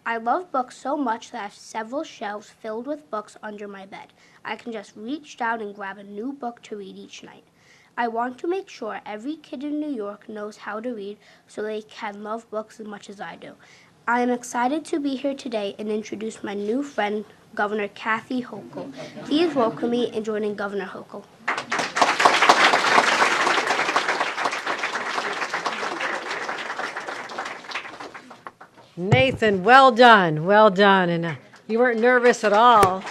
I love books so much that I have several shelves filled with books under my bed. I can just reach down and grab a new book to read each night. I want to make sure every kid in New York knows how to read so they can love books as much as I do. I am excited to be here today and introduce my new friend, Governor Kathy Hochul. Please welcome me in joining Governor Hochul. Nathan, well done, well done. And you weren't nervous at all.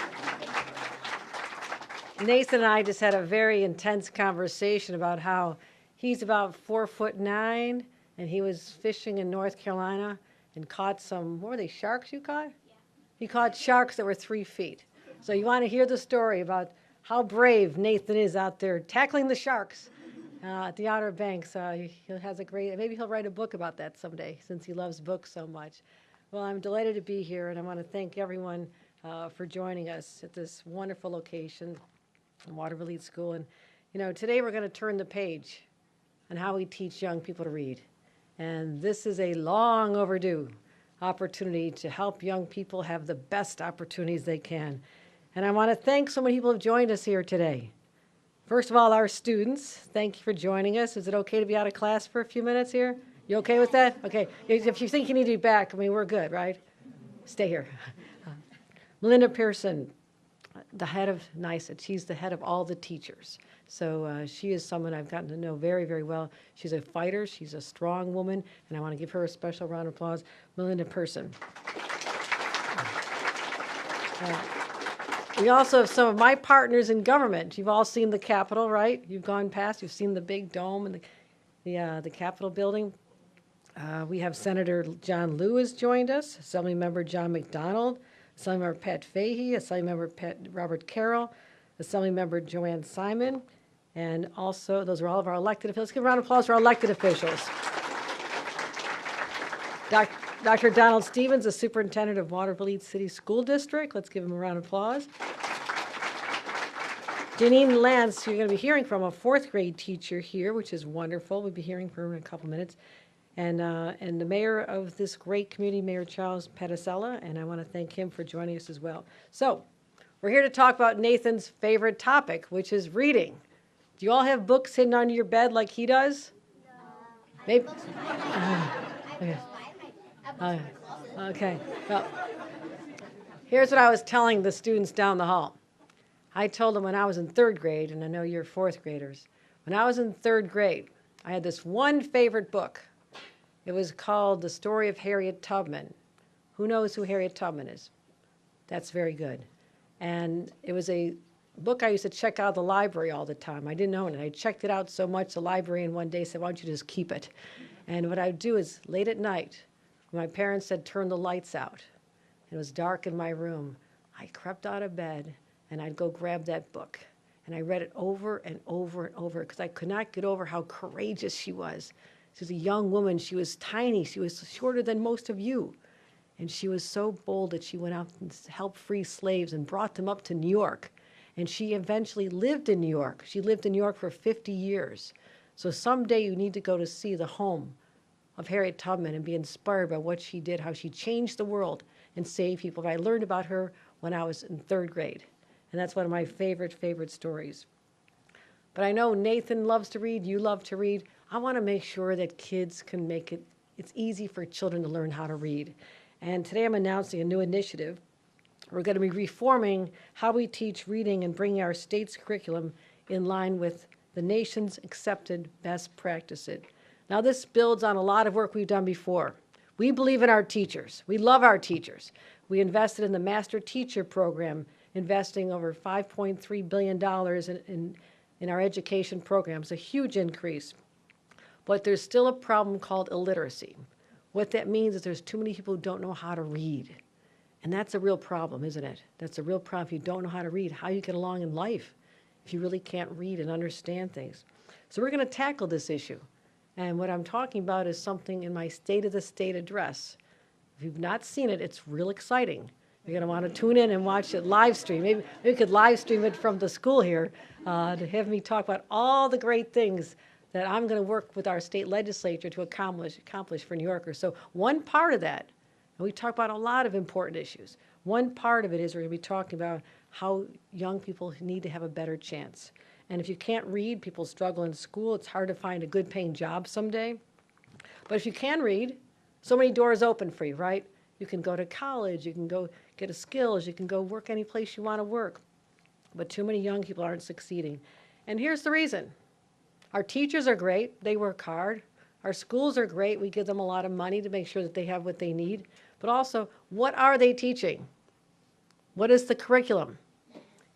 Nathan and I just had a very intense conversation about how he's about 4'9", and he was fishing in North Carolina and caught some, what were they, sharks you caught? Yeah. He caught sharks that were 3 feet. So you want to hear the story about how brave Nathan is out there tackling the sharks at the Outer Banks. He has a great, maybe he'll write a book about that someday since he loves books so much. Well, I'm delighted to be here, and I want to thank everyone for joining us at this wonderful location, Waterville School. And, you know, today we're going to turn the page on how we teach young people to read. And this is a long overdue opportunity to help young people have the best opportunities they can. And I want to thank so many people who have joined us here today. First of all, our students, thank you for joining us. Is it okay to be out of class for a few minutes here? You okay with that? Okay. If you think you need to be back, I mean, we're good, right? Stay here. Melinda Pearson, the head of NYSET. She's the head of all the teachers. So she is someone I've gotten to know very, very well. She's a fighter. She's a strong woman, and I want to give her a special round of applause. Melinda Pearson. We also have some of my partners in government. You've all seen the Capitol, right? You've gone past. You've seen the big dome and the Capitol building. We have Senator John Liu has joined us, Assemblymember John McDonald, Assemblymember Pat Fahey, Assemblymember Robert Carroll, Assemblymember Joanne Simon, and also those are all of our elected officials. Let's give a round of applause for our elected officials. Dr. Donald Stevens, the superintendent of Waterville City School District. Let's give him a round of applause. Janine Lance, you're going to be hearing from a 4th grade teacher here, which is wonderful. We'll be hearing from her in a couple minutes. And the mayor of this great community, Mayor Charles Pedicella, and I want to thank him for joining us as well. So we're here to talk about Nathan's favorite topic, which is reading. Do you all have books hidden under your bed like he does? No. Maybe. Okay. Okay. Well, here's what I was telling the students down the hall. I told them when I was in 3rd grade, and I know you're 4th graders, when I was in 3rd grade, I had this one favorite book. It was called The Story of Harriet Tubman. Who knows who Harriet Tubman is? That's very good. And it was a book I used to check out of the library all the time. I didn't own it. I checked it out so much, the librarian one day said, why don't you just keep it? And what I would do is, late at night, when my parents said, turn the lights out, and it was dark in my room, I crept out of bed, and I'd go grab that book. And I read it over and over and over, because I could not get over how courageous she was. She was a young woman. She was tiny. She was shorter than most of you. And she was so bold that she went out and helped free slaves and brought them up to New York. And she eventually lived in New York. She lived in New York for 50 years. So someday you need to go to see the home of Harriet Tubman and be inspired by what she did, how she changed the world and saved people. I learned about her when I was in 3rd grade. And that's one of my favorite stories. But I know Nathan loves to read, you love to read. I want to make sure that kids can make it's easy for children to learn how to read. And today I'm announcing a new initiative. We're going to be reforming how we teach reading and bringing our state's curriculum in line with the nation's accepted best practices. Now this builds on a lot of work we've done before. We believe in our teachers. We love our teachers. We invested in the Master Teacher Program, investing over $5.3 billion in our education programs, a huge increase. But there's still a problem called illiteracy. What that means is there's too many people who don't know how to read. And that's a real problem, isn't it? That's a real problem. If you don't know how to read, how you get along in life if you really can't read and understand things. So we're going to tackle this issue. And what I'm talking about is something in my State of the State address. If you've not seen it, it's real exciting. You're going to want to tune in and watch it live stream. Maybe we could live stream it from the school here to have me talk about all the great things that I'm going to work with our state legislature to accomplish for New Yorkers. So one part of that, And we talk about a lot of important issues. One part of it is we're going to be talking about how young people need to have a better chance. And if you can't read, people struggle in school. It's hard to find a good paying job someday. But if you can read, so many doors open for you, right? You can go to college, you can go get a skills, you can go work any place you want to work. But too many young people aren't succeeding. And here's the reason. Our teachers are great, they work hard. Our schools are great, we give them a lot of money to make sure that they have what they need. But also, what are they teaching? What is the curriculum?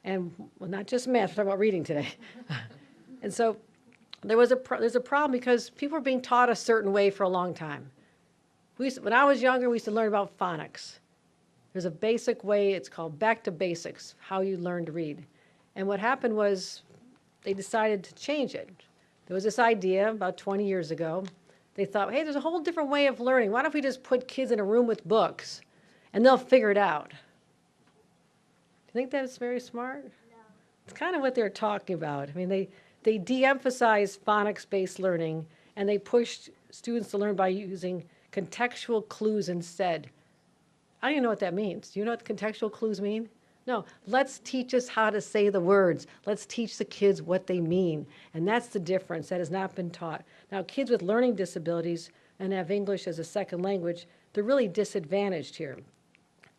And well, not just math, we're talking about reading today. And so there's a problem because people are being taught a certain way for a long time. When I was younger, we used to learn about phonics. There's a basic way, it's called back to basics, how you learn to read. And what happened was they decided to change it. There was this idea about 20 years ago. They thought, hey, there's a whole different way of learning. Why don't we just put kids in a room with books and they'll figure it out? Do you think that's very smart? No. It's kind of what they're talking about. I mean, they de-emphasized phonics-based learning and they pushed students to learn by using contextual clues instead. I don't even know what that means. Do you know what contextual clues mean? No, let's teach us how to say the words. Let's teach the kids what they mean. And that's the difference. That has not been taught. Now, kids with learning disabilities and have English as a second language, they're really disadvantaged here.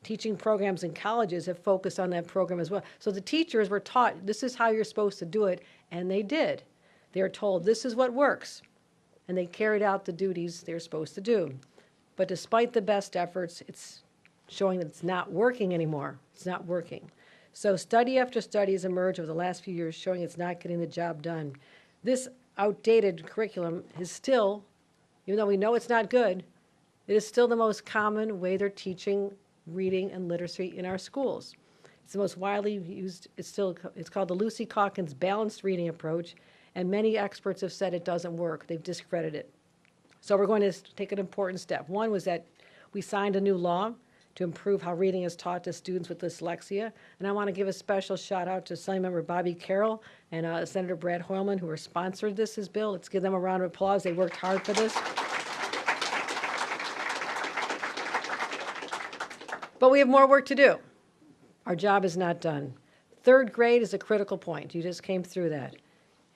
Teaching programs in colleges have focused on that program as well. So the teachers were taught, this is how you're supposed to do it, and they did. They were told, this is what works. And they carried out the duties they're supposed to do. But despite the best efforts, it's showing that it's not working anymore. It's not working. So study after study has emerged over the last few years showing it's not getting the job done. This outdated curriculum is still, even though we know it's not good, it is still the most common way they're teaching reading and literacy in our schools. It's the most widely used, it's called the Lucy Calkins balanced reading approach, and many experts have said it doesn't work. They've discredited it. So we're going to take an important step. One was that we signed a new law to improve how reading is taught to students with dyslexia. And I want to give a special shout out to Assemblymember Bobby Carroll and Senator Brad Hoylman, who are sponsored this bill. Let's give them a round of applause. They worked hard for this. But we have more work to do. Our job is not done. Third grade is a critical point. You just came through that.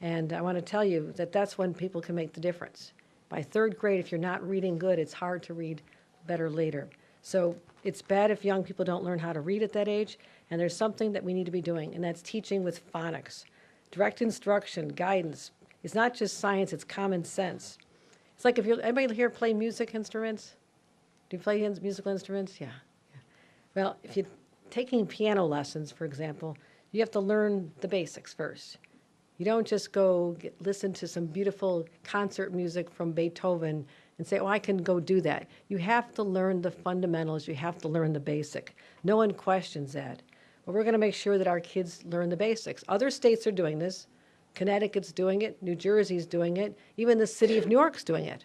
And I want to tell you that that's when people can make the difference. By third grade, if you're not reading good, it's hard to read better later. So it's bad if young people don't learn how to read at that age, and there's something that we need to be doing, and that's teaching with phonics. Direct instruction, guidance. It's not just science, it's common sense. It's like if anybody here play music instruments? Do you play musical instruments? Yeah. Well, if you're taking piano lessons, for example, you have to learn the basics first. You don't just go listen to some beautiful concert music from Beethoven and say, oh, I can go do that. You have to learn the fundamentals. You have to learn the basic. No one questions that. But we're going to make sure that our kids learn the basics. Other states are doing this. Connecticut's doing it. New Jersey's doing it. Even the city of New York's doing it.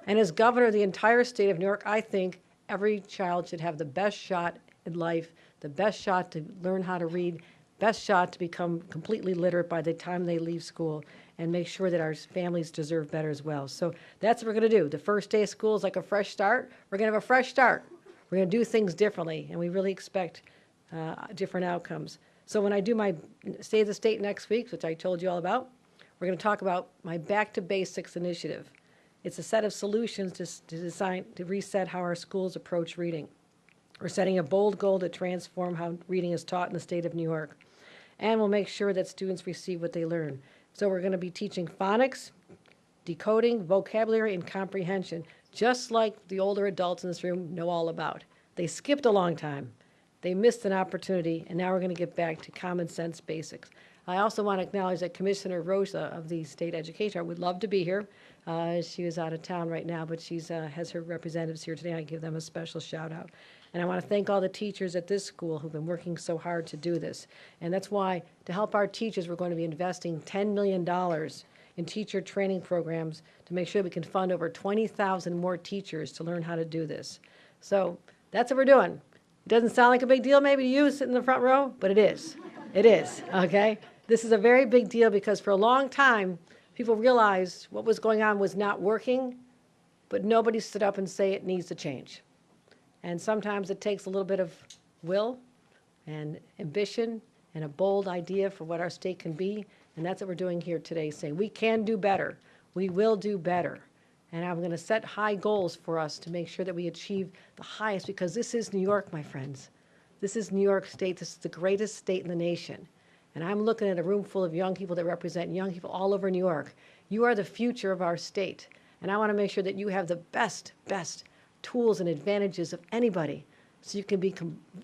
And as governor of the entire state of New York, I think every child should have the best shot in life, the best shot to learn how to read, best shot to become completely literate by the time they leave school, and make sure that our families deserve better as well. So that's what we're going to do. The first day of school is like a fresh start. We're going to have a fresh start. We're going to do things differently, and we really expect different outcomes. So when I do my State of the State next week, which I told you all about, we're going to talk about my Back to Basics initiative. It's a set of solutions to reset how our schools approach reading. We're setting a bold goal to transform how reading is taught in the state of New York. And we'll make sure that students receive what they learn. So we're going to be teaching phonics, decoding, vocabulary, and comprehension, just like the older adults in this room know all about. They skipped a long time. They missed an opportunity, and now we're going to get back to common sense basics. I also want to acknowledge that Commissioner Rosa of the State Education would love to be here. She is out of town right now, but she has her representatives here today. I give them a special shout out. And I want to thank all the teachers at this school who've been working so hard to do this. And that's why, to help our teachers, we're going to be investing $10 million in teacher training programs to make sure we can fund over 20,000 more teachers to learn how to do this. So that's what we're doing. It doesn't sound like a big deal maybe to you sitting in the front row, but it is. It is, okay? This is a very big deal because for a long time, people realized what was going on was not working, but nobody stood up and said it needs to change. And sometimes it takes a little bit of will and ambition and a bold idea for what our state can be. And that's what we're doing here today, saying we can do better. We will do better. And I'm going to set high goals for us to make sure that we achieve the highest, because this is New York, my friends. This is New York State. This is the greatest state in the nation. And I'm looking at a room full of young people that represent young people all over New York. You are the future of our state. And I want to make sure that you have the best tools and advantages of anybody so you can be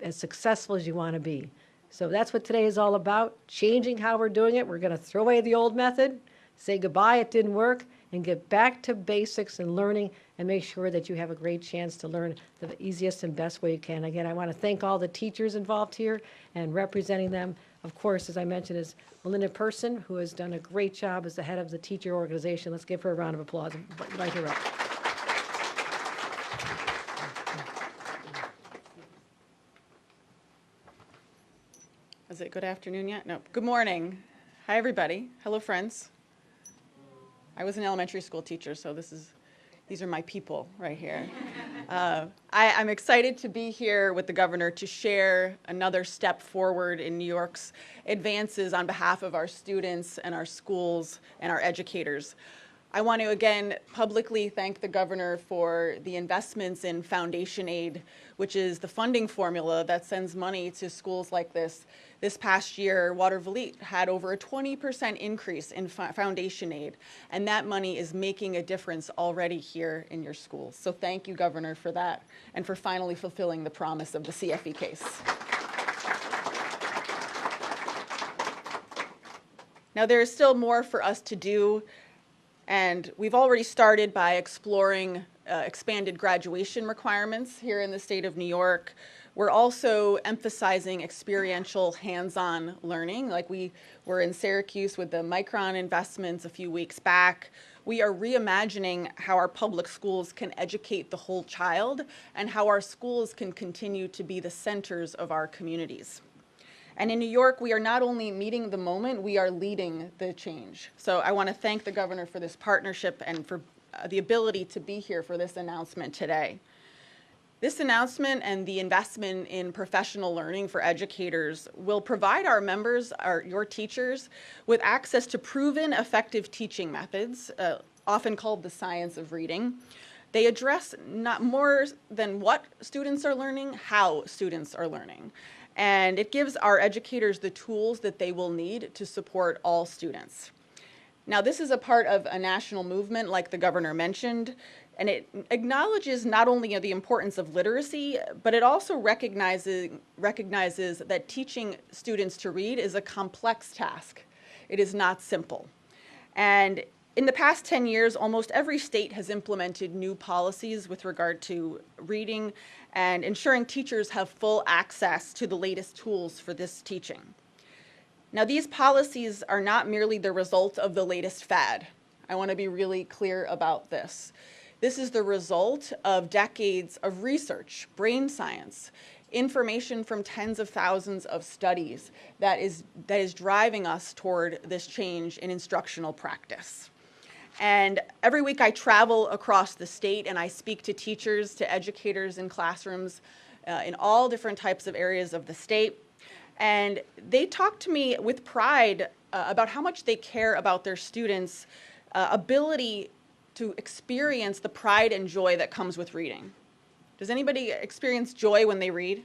as successful as you want to be. So that's what today is all about, changing how we're doing it. We're going to throw away the old method, say goodbye, it didn't work, and get back to basics and learning and make sure that you have a great chance to learn the easiest and best way you can. Again, I want to thank all the teachers involved here and representing them. Of course, as I mentioned, is Melinda Person, who has done a great job as the head of the teacher organization. Let's give her a round of applause and invite her up. Is it good afternoon yet? No. Good morning. Hi, everybody. Hello, friends. I was an elementary school teacher, so these are my people right here. I'm excited to be here with the governor to share another step forward in New York's advances on behalf of our students and our schools and our educators. I want to again publicly thank the governor for the investments in foundation aid, which is the funding formula that sends money to schools like this. This past year, Water-Vliet had over a 20% increase in foundation aid, and that money is making a difference already here in your schools. So thank you, Governor, for that, and for finally fulfilling the promise of the CFE case. Now, there is still more for us to do, and we've already started by exploring expanded graduation requirements here in the state of New York. We're also emphasizing experiential hands-on learning, like we were in Syracuse with the Micron investments a few weeks back. We are reimagining how our public schools can educate the whole child and how our schools can continue to be the centers of our communities. And in New York, we are not only meeting the moment, we are leading the change. So I want to thank the governor for this partnership and for the ability to be here for this announcement today. This announcement and the investment in professional learning for educators will provide our members, your teachers, with access to proven effective teaching methods, often called the science of reading. They address not more than what students are learning, how students are learning. And it gives our educators the tools that they will need to support all students. Now, this is a part of a national movement, like the governor mentioned, and it acknowledges not only the importance of literacy, but it also recognizes that teaching students to read is a complex task. It is not simple. And in the past 10 years, almost every state has implemented new policies with regard to reading and ensuring teachers have full access to the latest tools for this teaching. Now, these policies are not merely the result of the latest fad. I want to be really clear about this. This is the result of decades of research, brain science, information from tens of thousands of studies that is driving us toward this change in instructional practice. And every week I travel across the state and I speak to teachers, to educators in classrooms in all different types of areas of the state. And they talk to me with pride about how much they care about their students' ability to experience the pride and joy that comes with reading. Does anybody experience joy when they read?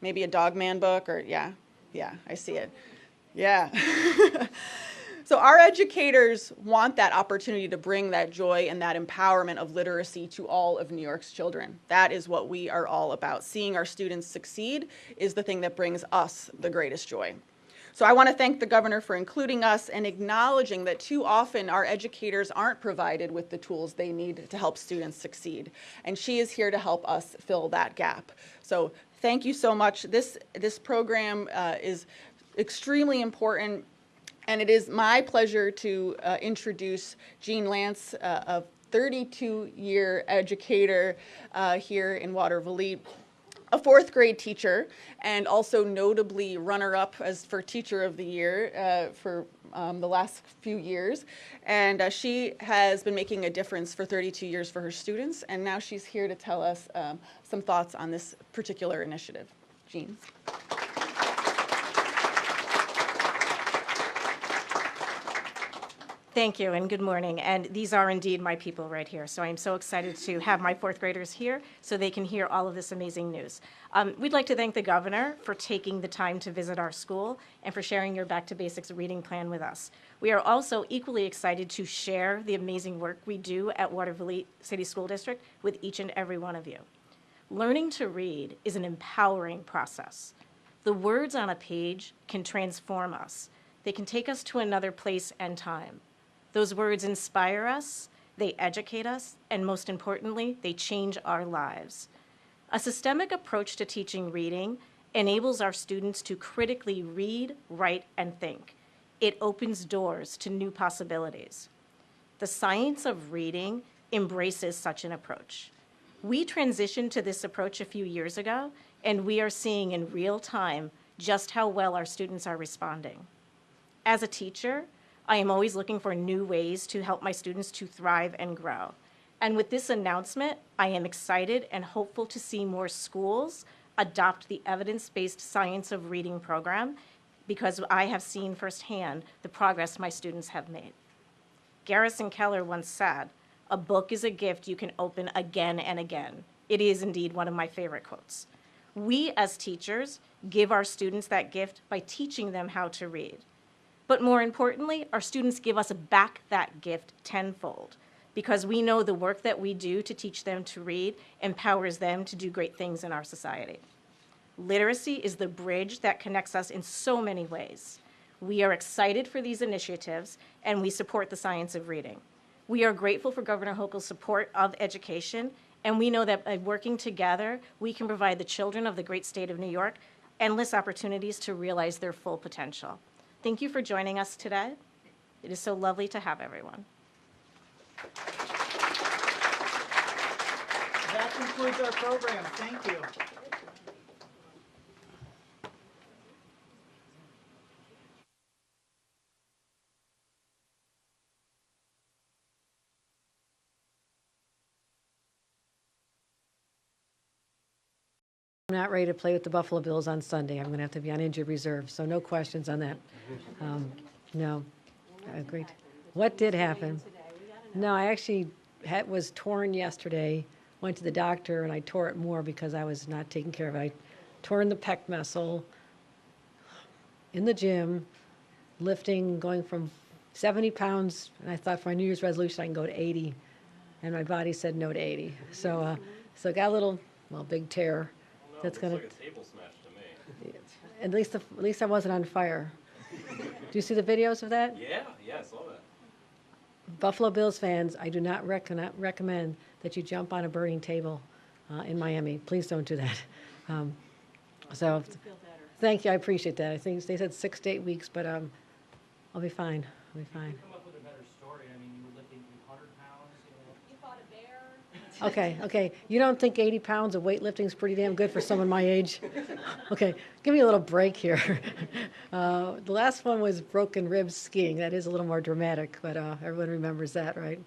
Maybe a Dog Man book or, yeah, I see it. Yeah. So our educators want that opportunity to bring that joy and that empowerment of literacy to all of New York's children. That is what we are all about. Seeing our students succeed is the thing that brings us the greatest joy. So I want to thank the governor for including us and acknowledging that too often our educators aren't provided with the tools they need to help students succeed. And she is here to help us fill that gap. So thank you so much. This program is extremely important. And it is my pleasure to introduce Jean Lance, a 32-year educator here in Water-Vliet, a fourth grade teacher, and also notably runner-up for Teacher of the Year for the last few years. And she has been making a difference for 32 years for her students. And now she's here to tell us some thoughts on this particular initiative. Jean. Thank you and good morning. And these are indeed my people right here. So I'm so excited to have my fourth graders here so they can hear all of this amazing news. We'd like to thank the governor for taking the time to visit our school and for sharing your Back to Basics reading plan with us. We are also equally excited to share the amazing work we do at Waterville City School District with each and every one of you. Learning to read is an empowering process. The words on a page can transform us. They can take us to another place and time. Those words inspire us, they educate us, and most importantly, they change our lives. A systemic approach to teaching reading enables our students to critically read, write, and think. It opens doors to new possibilities. The science of reading embraces such an approach. We transitioned to this approach a few years ago, and we are seeing in real time just how well our students are responding. As a teacher, I am always looking for new ways to help my students to thrive and grow. And with this announcement, I am excited and hopeful to see more schools adopt the evidence-based science of reading program because I have seen firsthand the progress my students have made. Garrison Keller once said, "A book is a gift you can open again and again." It is indeed one of my favorite quotes. We as teachers give our students that gift by teaching them how to read. But more importantly, our students give us back that gift tenfold because we know the work that we do to teach them to read empowers them to do great things in our society. Literacy is the bridge that connects us in so many ways. We are excited for these initiatives and we support the science of reading. We are grateful for Governor Hochul's support of education, and we know that by working together, we can provide the children of the great state of New York endless opportunities to realize their full potential. Thank you for joining us today. It is so lovely to have everyone. That concludes our program. Thank you. I'm not ready to play with the Buffalo Bills on Sunday. I'm going to have to be on injured reserve, so no questions on that. No, agreed. What did happen? No, I actually was torn yesterday, went to the doctor, and I tore it more because I was not taking care of it. I torn the pec muscle in the gym, lifting, going from 70 pounds, and I thought for my New Year's resolution I can go to 80, and my body said no to 80. So I got a little, big tear. That's gonna. Looks like a table smash to me. At least I wasn't on fire. Do you see the videos of that? Yeah, I saw that. Buffalo Bills fans, I do not recommend that you jump on a burning table in Miami. Please don't do that. Thank you. I appreciate that. I think they said 6 to 8 weeks, but I'll be fine. I'll be fine. Come up with a better story. I mean, you were lifting 800 pounds. You fought a bear. Okay. You don't think 80 pounds of weightlifting is pretty damn good for someone my age? Okay, give me a little break here. The last one was broken ribs skiing. That is a little more dramatic, but everyone remembers that, right?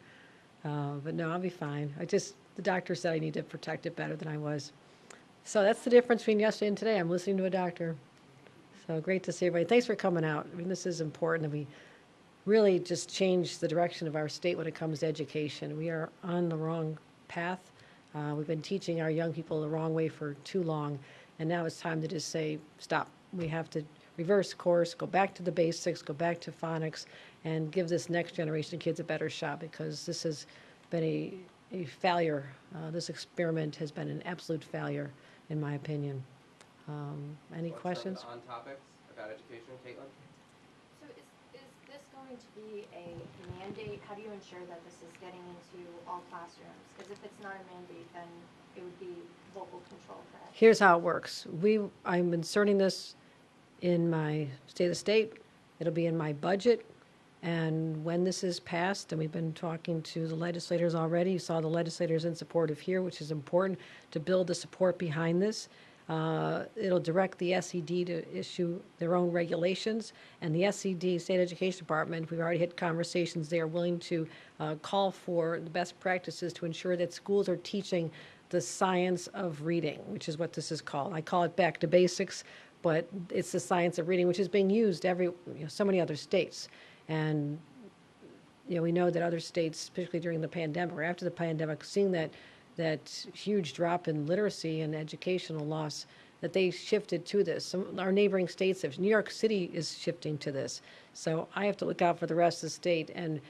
But no, I'll be fine. The doctor said I need to protect it better than I was. So that's the difference between yesterday and today. I'm listening to a doctor. So great to see everybody. Thanks for coming out. I mean, this is important that we really just change the direction of our state when it comes to education. We are on the wrong path. We've been teaching our young people the wrong way for too long, and now it's time to just say, stop. We have to reverse course, go back to the basics, go back to phonics, and give this next generation of kids a better shot, because this has been a failure. This experiment has been an absolute failure, in my opinion. Any questions? On topics about education, Caitlin? So is this going to be a mandate? How do you ensure that this is getting into all classrooms? Because if it's not a mandate, then it would be local control for that. Here's how it works. I'm inserting this in my state of the state. It'll be in my budget. And when this is passed, and we've been talking to the legislators already, you saw the legislators in support of here, which is important to build the support behind this. It'll direct the SED to issue their own regulations, and the SED, State Education Department, we've already had conversations, they are willing to call for the best practices to ensure that schools are teaching the science of reading, which is what this is called. I call it back to basics, but it's the science of reading, which is being used so many other states. And we know that other states, particularly during the pandemic or after the pandemic, seeing that huge drop in literacy and educational loss, that they shifted to this. Our neighboring states, New York City is shifting to this. So I have to look out for the rest of the state and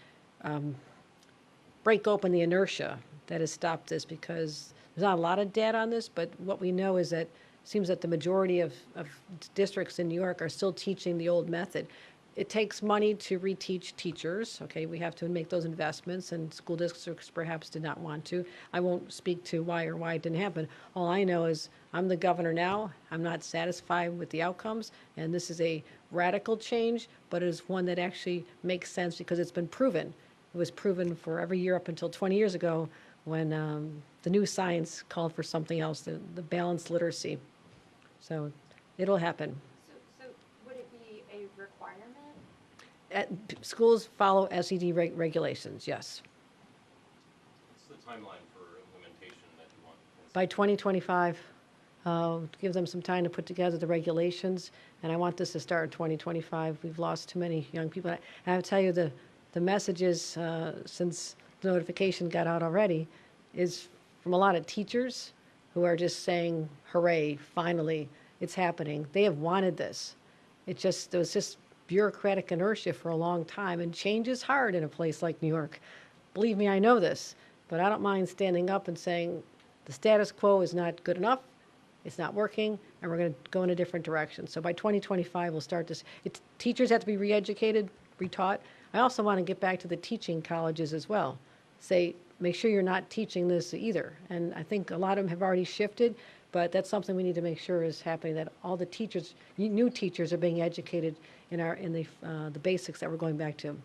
break open the inertia that has stopped this, because there's not a lot of data on this, but what we know is that it seems that the majority of districts in New York are still teaching the old method. It takes money to reteach teachers. Okay, we have to make those investments, and school districts perhaps did not want to. I won't speak to why it didn't happen. All I know is I'm the governor now. I'm not satisfied with the outcomes, and this is a radical change, but it is one that actually makes sense because it's been proven. It was proven for every year up until 20 years ago when the new science called for something else, the balanced literacy. So it'll happen. So would it be a requirement? Schools follow SED regulations, yes. What's the timeline for implementation that you want? By 2025, give them some time to put together the regulations, and I want this to start in 2025. We've lost too many young people. I have to tell you, the messages since the notification got out already is from a lot of teachers who are just saying, hooray, finally, it's happening. They have wanted this. There was just bureaucratic inertia for a long time, and change is hard in a place like New York. Believe me, I know this, but I don't mind standing up and saying the status quo is not good enough, it's not working, and we're going to go in a different direction. So by 2025, we'll start this. Teachers have to be re-educated, retaught. I also want to get back to the teaching colleges as well. Make sure you're not teaching this either. And I think a lot of them have already shifted, but that's something we need to make sure is happening, that all the teachers, new teachers, are being educated in the basics that we're going back to.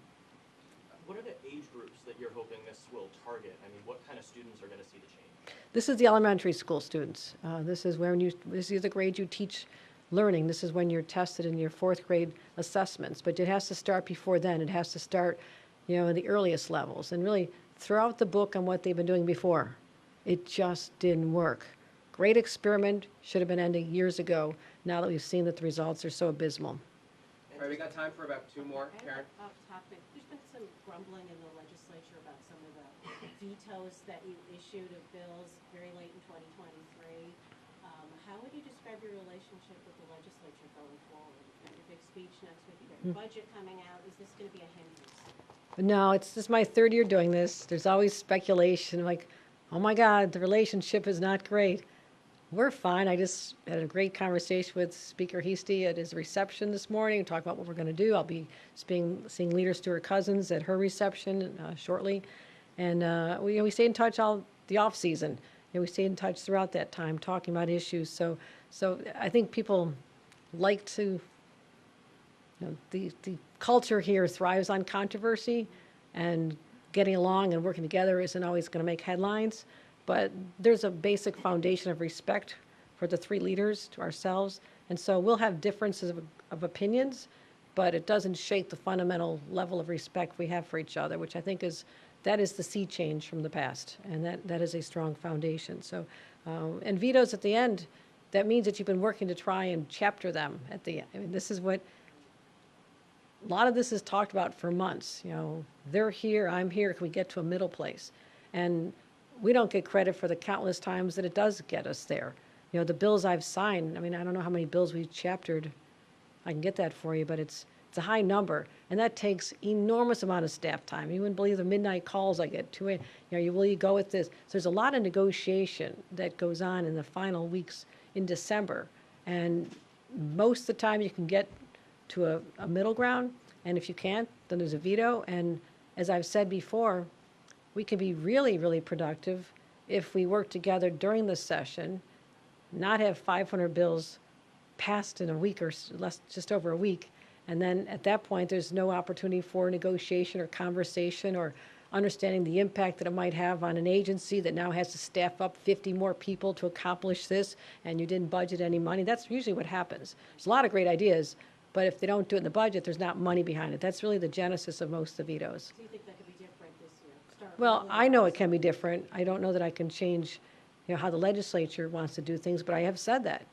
What are the age groups that you're hoping this will target? I mean, what kind of students are going to see the change? This is the elementary school students. This is the grade you teach learning. This is when you're tested in your fourth grade assessments. But it has to start before then. It has to start, in the earliest levels. And really, throw out the book on what they've been doing before. It just didn't work. Great experiment, should have been ending years ago, now that we've seen that the results are so abysmal. All right, we got time for about two more. Karen? Off topic, there's been some grumbling in the legislature about some of the vetoes that you issued of bills very late in 2023. How would you describe your relationship with the legislature going forward? You've got your big speech next week, you've got your budget coming out. Is this going to be a hindrance? No, this is my third year doing this. There's always speculation, like, oh my God, the relationship is not great. We're fine. I just had a great conversation with Speaker Heastie at his reception this morning, talking about what we're going to do. I'll be seeing Leader Stewart Cousins at her reception shortly. And we stayed in touch all the off season. We stayed in touch throughout that time, talking about issues. So I think people like to, the culture here thrives on controversy, and getting along and working together isn't always going to make headlines. But there's a basic foundation of respect for the three leaders, to ourselves. And so we'll have differences of opinions, but it doesn't shake the fundamental level of respect we have for each other, which I think that is the sea change from the past. And that is a strong foundation. So, and vetoes at the end, that means that you've been working to try and chapter them at the end. I mean, this is what, a lot of this is talked about for months. They're here, I'm here, can we get to a middle place? And we don't get credit for the countless times that it does get us there. The bills I've signed, I mean, I don't know how many bills we've chaptered. I can get that for you, but it's a high number, and that takes enormous amount of staff time. You wouldn't believe the midnight calls I get to it. Will you go with this? So there's a lot of negotiation that goes on in the final weeks in December, and most of the time you can get to a middle ground, and if you can't, then there's a veto. And as I've said before, we can be really, really productive if we work together during the session, not have 500 bills passed in a week or less, just over a week. And then at that point, there's no opportunity for negotiation or conversation or understanding the impact that it might have on an agency that now has to staff up 50 more people to accomplish this, and you didn't budget any money. That's usually what happens. There's a lot of great ideas, but if they don't do it in the budget, there's not money behind it. That's really the genesis of most of the vetoes. So you think that could be different this year? Start Well, early I know it also. can be different. I don't know that I can change, how the legislature wants to do things, but I have said that.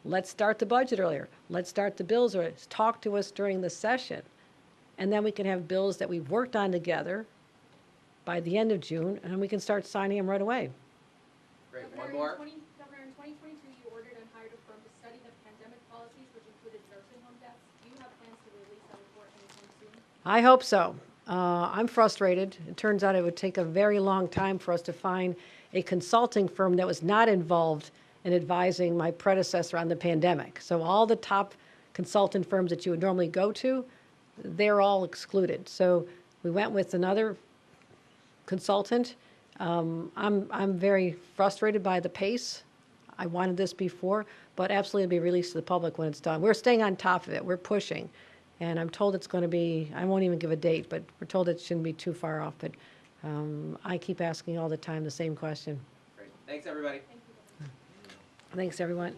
Let's start the budget earlier. Let's start the bills earlier. Talk to us during the session. And then we can have bills that we've worked on together by the end of June, and then we can start signing them right away. Great, one more. Governor, in 2022, you ordered and hired a firm to study the pandemic policies, which included nursing home deaths. Do you have plans to release that report anytime soon? I hope so. I'm frustrated. It turns out it would take a very long time for us to find a consulting firm that was not involved in advising my predecessor on the pandemic. So all the top consultant firms that you would normally go to, they're all excluded. So we went with another consultant. I'm very frustrated by the pace. I wanted this before, but absolutely it'll be released to the public when it's done. We're staying on top of it. We're pushing. And I'm told it's going to be, I won't even give a date, but we're told it shouldn't be too far off. But I keep asking all the time the same question. Great, thanks, everybody. Thanks, everyone.